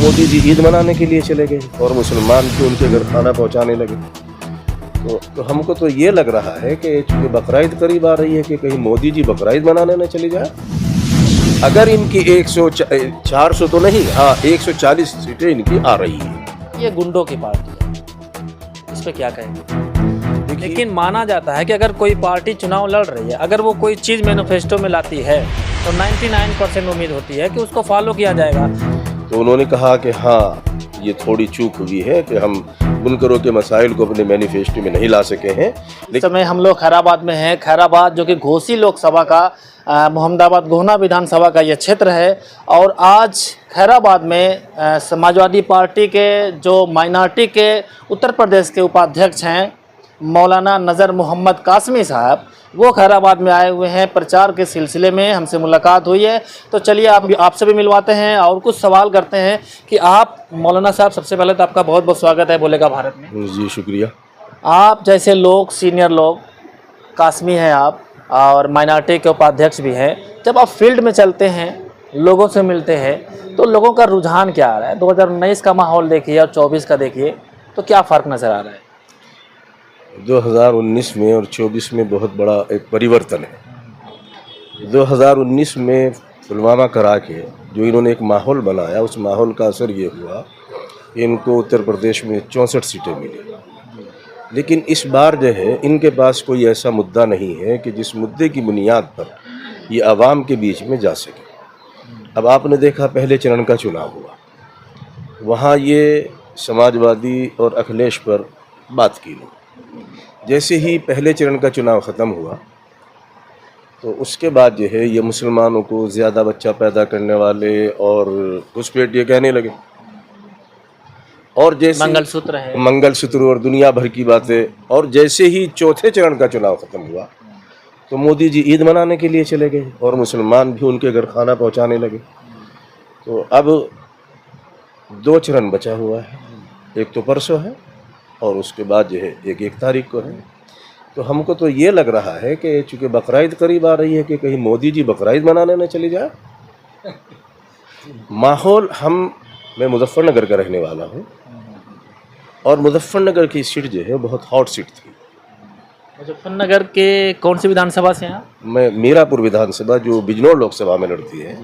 मोदी जी ईद मनाने के लिए चले गए और मुसलमान भी उनके घर खाना पहुंचाने लगे। तो हमको तो ये लग रहा है कि चूँकि बकरा ईद करीब आ रही है कि कहीं मोदी जी बकरा ईद मनाने न चली जाए। अगर इनकी 400 तो नहीं, हाँ 140 सीटें इनकी आ रही है। ये गुंडों की पार्टी है, इस पे क्या कहेंगे? लेकिन माना जाता है कि अगर कोई पार्टी चुनाव लड़ रही है, अगर वो कोई चीज़ मैनिफेस्टो में लाती है तो 99% उम्मीद होती है कि उसको फॉलो किया जाएगा। तो उन्होंने कहा कि हाँ ये थोड़ी चूक हुई है कि हम बुनकरों के मसाइल को अपने मैनिफेस्टो में नहीं ला सके हैं। इस समय हम लोग खैराबाद में हैं। खैराबाद जो कि घोसी लोकसभा का मोहम्मदाबाद गोहना विधानसभा का ये क्षेत्र है और आज खैराबाद में समाजवादी पार्टी के जो माइनॉरिटी के उत्तर प्रदेश के उपाध्यक्ष हैं मौलाना नज़र मोहम्मद कासमी साहब, वो खैराबाद में आए हुए हैं प्रचार के सिलसिले में। हमसे मुलाकात हुई है, तो चलिए आपसे भी मिलवाते हैं और कुछ सवाल करते हैं कि आप मौलाना साहब, सबसे पहले तो आपका बहुत बहुत स्वागत है बोलेगा भारत में। जी शुक्रिया। आप जैसे लोग, सीनियर लोग, कासमी हैं आप और माइनॉरिटी के उपाध्यक्ष भी हैं, जब आप फील्ड में चलते हैं, लोगों से मिलते हैं, तो लोगों का रुझान क्या आ रहा है? 2019 का माहौल देखिए और 24 का देखिए, तो क्या फ़र्क नज़र आ रहा है? 2019 में और 24 में बहुत बड़ा एक परिवर्तन है। 2019 में पुलवामा करा के जो इन्होंने एक माहौल बनाया, उस माहौल का असर ये हुआ कि इनको उत्तर प्रदेश में 64 सीटें मिली। लेकिन इस बार जो है इनके पास कोई ऐसा मुद्दा नहीं है कि जिस मुद्दे की बुनियाद पर ये आवाम के बीच में जा सके। अब आपने देखा पहले चरण का चुनाव हुआ, वहाँ ये समाजवादी और अखिलेश पर बात की लोग। जैसे ही पहले चरण का चुनाव ख़त्म हुआ तो उसके बाद जो है ये मुसलमानों को ज़्यादा बच्चा पैदा करने वाले और घुसपैठ ये कहने लगे, और जैसे मंगलसूत्र और दुनिया भर की बातें। और जैसे ही चौथे चरण का चुनाव ख़त्म हुआ तो मोदी जी ईद मनाने के लिए चले गए और मुसलमान भी उनके घर खाना पहुंचाने लगे। तो अब 2 चरण बचा हुआ है, एक तो परसों है और उसके बाद जो है 1 तारीख को है। तो हमको तो ये लग रहा है कि चूँकि बकरा ईद करीब आ रही है कि कहीं मोदी जी बकरा ईद मनाने न चली जाए। माहौल मैं मुजफ्फरनगर का रहने वाला हूँ और मुजफ्फरनगर की सीट जो है बहुत हॉट सीट थी। मुजफ्फरनगर के कौन सी विधानसभा से हैं? मैं मीरापुर विधानसभा जो बिजनौर लोकसभा में लड़ती है।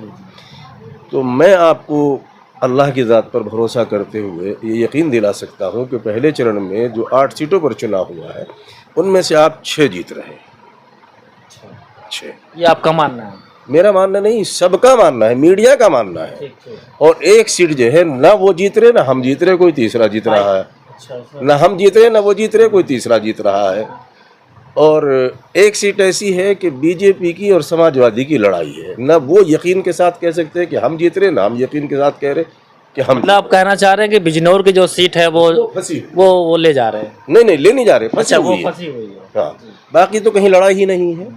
तो मैं आपको अल्लाह की ज़ात पर भरोसा करते हुए ये यकीन दिला सकता हूँ कि पहले चरण में जो 8 सीटों पर चुनाव हुआ है उनमें से आप 6 जीत रहे हैं। 6 ये आपका मानना है? मेरा मानना नहीं, सबका मानना है, मीडिया का मानना है। और 1 सीट जो है ना वो जीत रहे ना हम जीत रहे, कोई तीसरा जीत रहा है। ना हम जीत रहे ना वो जीत रहे, कोई तीसरा जीत रहा है। और 1 सीट ऐसी है कि बीजेपी की और समाजवादी की लड़ाई है। ना वो यकीन के साथ कह सकते हैं कि हम जीत रहे, ना हम यकीन के साथ कह रहे कि हम। मतलब आप कहना चाह रहे हैं कि बिजनौर की जो सीट है वो ले जा रहे हैं? नहीं ले नहीं जा रहे, अच्छा, वो फंसी हुई है। हाँ, बाकी तो कहीं लड़ाई ही नहीं है।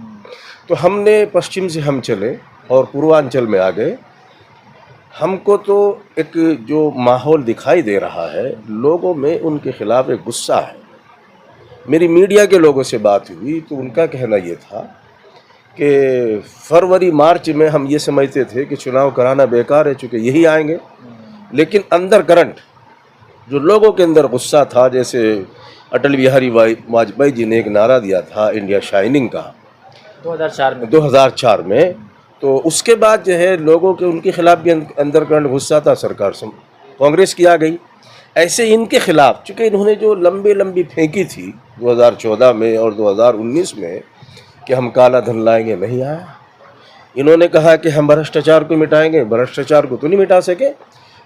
तो हमने पश्चिम से हम चले और पूर्वांचल में आ गए। हमको तो एक जो माहौल दिखाई दे रहा है, लोगों में उनके खिलाफ एक गुस्सा है। मेरी मीडिया के लोगों से बात हुई तो उनका कहना ये था कि फरवरी मार्च में हम ये समझते थे कि चुनाव कराना बेकार है चूँकि यही आएंगे। लेकिन अंदर करंट जो लोगों के अंदर गुस्सा था, जैसे अटल बिहारी वाजपेयी जी ने एक नारा दिया था इंडिया शाइनिंग का 2004 में, तो उसके बाद जो है लोगों के उनके खिलाफ भी अंदर करंट गुस्सा था। सरकार कांग्रेस की आ गई। ऐसे इनके खिलाफ चूँकि इन्होंने जो लंबी फेंकी थी 2014 में और 2019 में कि हम काला धन लाएंगे, नहीं आया। इन्होंने कहा कि हम भ्रष्टाचार को मिटाएंगे, भ्रष्टाचार को तो नहीं मिटा सके,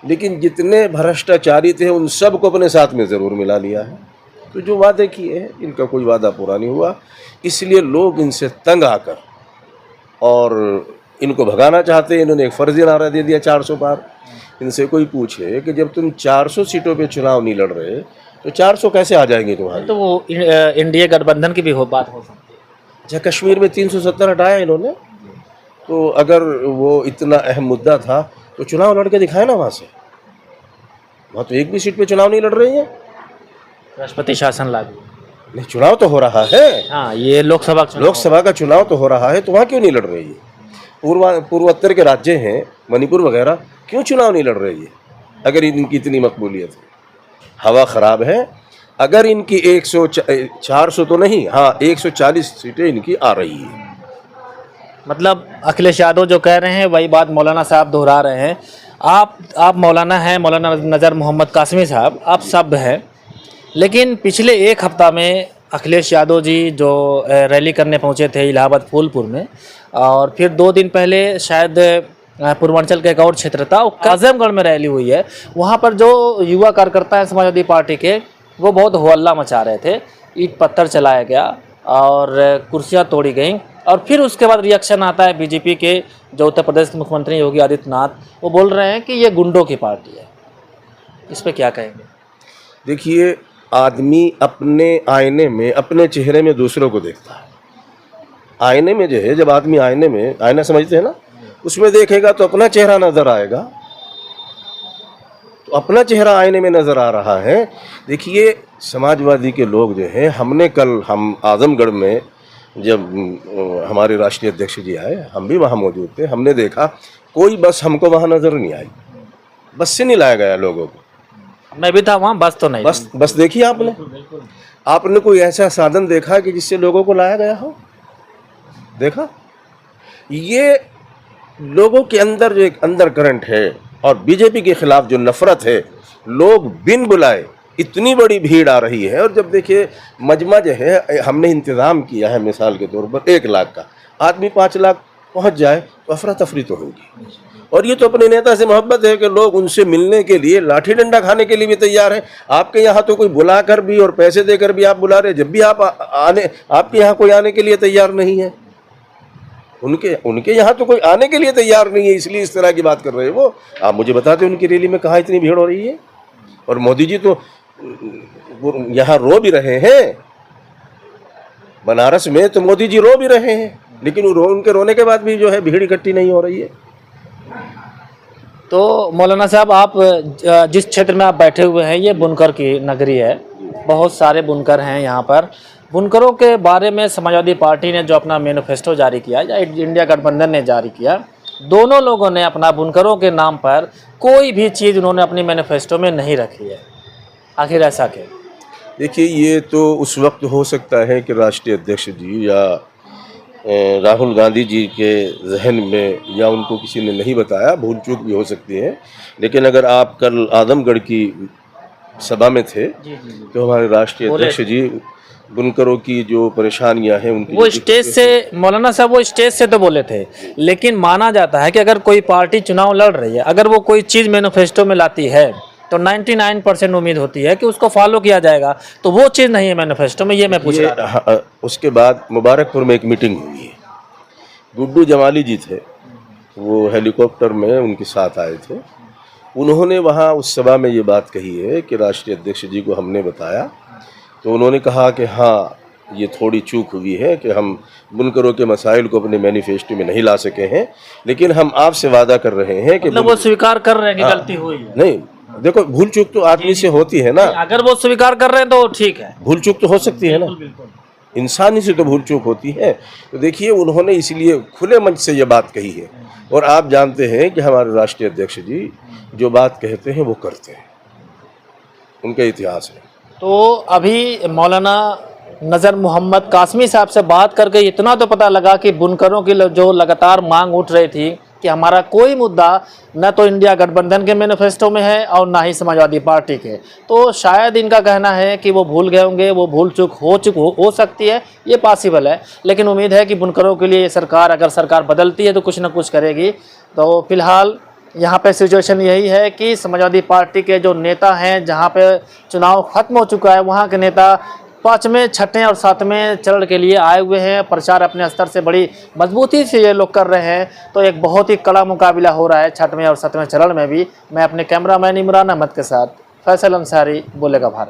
लेकिन जितने भ्रष्टाचारी थे उन सब को अपने साथ में ज़रूर मिला लिया है। तो जो वादे किए हैं इनका कोई वादा पूरा नहीं हुआ, इसलिए लोग इनसे तंग आकर और इनको भगाना चाहते हैं। इन्होंने एक फर्जी नारा दे दिया 400 पार। इनसे कोई पूछे कि जब तुम 400 सीटों पे चुनाव नहीं लड़ रहे तो 400 कैसे आ जाएंगे तुम्हारे? तो वो इंडिया गठबंधन की भी बात हो सकती है। अच्छा, कश्मीर में 370 हटाया इन्होंने, तो अगर वो इतना अहम मुद्दा था तो चुनाव लड़ के दिखाए ना। वहाँ से वहाँ तो एक भी सीट पे चुनाव नहीं लड़ रही है। राष्ट्रपति शासन लागू नहीं, चुनाव तो हो रहा है। हाँ, ये लोकसभा का चुनाव तो हो रहा है, तो वहाँ क्यों नहीं लड़ रही है? पूर्वोत्तर के राज्य हैं, मणिपुर वगैरह, क्यों चुनाव नहीं लड़ रही है? अगर इनकी इतनी मकबूलियत है। हवा ख़राब है। अगर इनकी 400 तो नहीं, हाँ 140 सीटें इनकी आ रही है। मतलब अखिलेश यादव जो कह रहे हैं वही बात मौलाना साहब दोहरा रहे हैं। आप मौलाना हैं, मौलाना नज़र मोहम्मद कासमी साहब, आप सभ्य हैं, लेकिन पिछले एक हफ्ता में अखिलेश यादव जी जो रैली करने पहुंचे थे इलाहाबाद फूलपुर में, और फिर 2 दिन पहले शायद पूर्वांचल का एक और क्षेत्र था, आजमगढ़ में रैली हुई है। वहाँ पर जो युवा कार्यकर्ता हैं समाजवादी पार्टी के, वो बहुत हो हल्ला मचा रहे थे, ईंट पत्थर चलाया गया और कुर्सियाँ तोड़ी गईं। और फिर उसके बाद रिएक्शन आता है बीजेपी के जो उत्तर प्रदेश के मुख्यमंत्री योगी आदित्यनाथ, वो बोल रहे हैं कि ये गुंडों की पार्टी है। इस पर क्या कहेंगे? देखिए, आदमी अपने आईने में अपने चेहरे में दूसरों को देखता है। आईने में जो है, जब आदमी आईने में, आईना समझते हैं ना, उसमें देखेगा तो अपना चेहरा नज़र आएगा। तो अपना चेहरा आईने में नज़र आ रहा है। देखिए, समाजवादी के लोग जो हैं, हम आजमगढ़ में जब हमारे राष्ट्रीय अध्यक्ष जी आए, हम भी वहाँ मौजूद थे, हमने देखा कोई बस हमको वहाँ नज़र नहीं आई। बस से नहीं लाया गया लोगों को। मैं भी था वहाँ, बस तो नहीं। बस देखिए आपने कोई ऐसा साधन देखा कि जिससे लोगों को लाया गया हो? देखा? ये लोगों के अंदर जो एक अंदर करंट है और बीजेपी के खिलाफ जो नफरत है, लोग बिन बुलाए इतनी बड़ी भीड़ आ रही है। और जब देखिए मजमा जो है, हमने इंतज़ाम किया है मिसाल के तौर पर 1 लाख का, आदमी 5 लाख पहुंच जाए तो अफरा तफरी तो होगी। और ये तो अपने नेता से मोहब्बत है कि लोग उनसे मिलने के लिए लाठी डंडा खाने के लिए भी तैयार हैं। आपके यहाँ तो कोई बुलाकर भी और पैसे देकर भी आप बुला रहे, जब भी आप आपके यहाँ कोई आने के लिए तैयार नहीं है। उनके यहाँ तो कोई आने के लिए तैयार नहीं है, इसलिए इस तरह की बात कर रहे हैं वो। आप मुझे बताते उनकी रैली में कहाँ इतनी भीड़ हो रही है? और मोदी जी तो यहाँ रो भी रहे हैं, बनारस में तो मोदी जी रो भी रहे हैं, लेकिन उनके रोने के बाद भी जो है भीड़ इकट्ठी नहीं हो रही है। तो मौलाना साहब, आप जिस क्षेत्र में आप बैठे हुए हैं, ये बुनकर की नगरी है, बहुत सारे बुनकर हैं यहाँ पर। बुनकरों के बारे में समाजवादी पार्टी ने जो अपना मैनिफेस्टो जारी किया या इंडिया गठबंधन ने जारी किया, दोनों लोगों ने अपना बुनकरों के नाम पर कोई भी चीज़ उन्होंने अपनी मैनिफेस्टो में नहीं रखी है। आखिर ऐसा क्यों? देखिए, ये तो उस वक्त हो सकता है कि राष्ट्रीय अध्यक्ष जी या राहुल गांधी जी के जहन में या उनको किसी ने नहीं बताया, भूल चूक भी हो सकती है। लेकिन अगर आप कल आजमगढ़ की सभा में थे तो हमारे राष्ट्रीय अध्यक्ष जी बुनकरों की जो परेशानियां हैं उनकी, वो स्टेज से, मौलाना साहब वो स्टेज से तो बोले थे, लेकिन माना जाता है कि अगर कोई पार्टी चुनाव लड़ रही है, अगर वो कोई चीज़ मैनिफेस्टो में लाती है तो 99% उम्मीद होती है कि उसको फॉलो किया जाएगा। तो वो चीज़ नहीं है मैनिफेस्टो में, ये मैं पूछ रहा था। उसके बाद मुबारकपुर में एक मीटिंग हुई है, गुड्डू जमाली जी थे, वो हेलीकॉप्टर में उनके साथ आए थे। उन्होंने वहाँ उस सभा में ये बात कही है कि राष्ट्रीय अध्यक्ष जी को हमने बताया तो उन्होंने कहा कि हाँ, ये थोड़ी चूक हुई है कि हम बुनकरों के मसाइल को अपने मैनिफेस्टो में नहीं ला सके हैं, लेकिन हम आपसे वादा कर रहे हैं कि मतलब वो स्वीकार कर रहे हैं कि गलती हुई है। नहीं, देखो भूल चूक तो आदमी से होती है ना। अगर वो स्वीकार कर रहे हैं तो ठीक है, भूल चूक तो हो सकती है ना, इंसानी से तो भूल चूक होती है। तो देखिए, उन्होंने इसलिए खुले मंच से ये बात कही है। और आप जानते हैं कि हमारे राष्ट्रीय अध्यक्ष जी जो बात कहते हैं वो करते हैं, उनका इतिहास है। तो अभी मौलाना नज़र मोहम्मद कासमी साहब से बात करके इतना तो पता लगा कि बुनकरों की जो लगातार मांग उठ रही थी कि हमारा कोई मुद्दा न तो इंडिया गठबंधन के मैनिफेस्टो में है और ना ही समाजवादी पार्टी के, तो शायद इनका कहना है कि वो भूल गए होंगे, वो भूल चूक हो सकती है, ये पॉसिबल है। लेकिन उम्मीद है कि बुनकरों के लिए सरकार, अगर सरकार बदलती है तो कुछ ना कुछ करेगी। तो फिलहाल यहाँ पे सिचुएशन यही है कि समाजवादी पार्टी के जो नेता हैं, जहाँ पे चुनाव खत्म हो चुका है, वहाँ के नेता 5वें, 6ठे और 7वें चरण के लिए आए हुए हैं। प्रचार अपने स्तर से बड़ी मजबूती से ये लोग कर रहे हैं। तो एक बहुत ही कड़ा मुकाबला हो रहा है 6वें और 7वें चरण में भी। मैं अपने कैमरामैन इमरान अहमद के साथ फैसल अंसारी, बोलेगा भारत।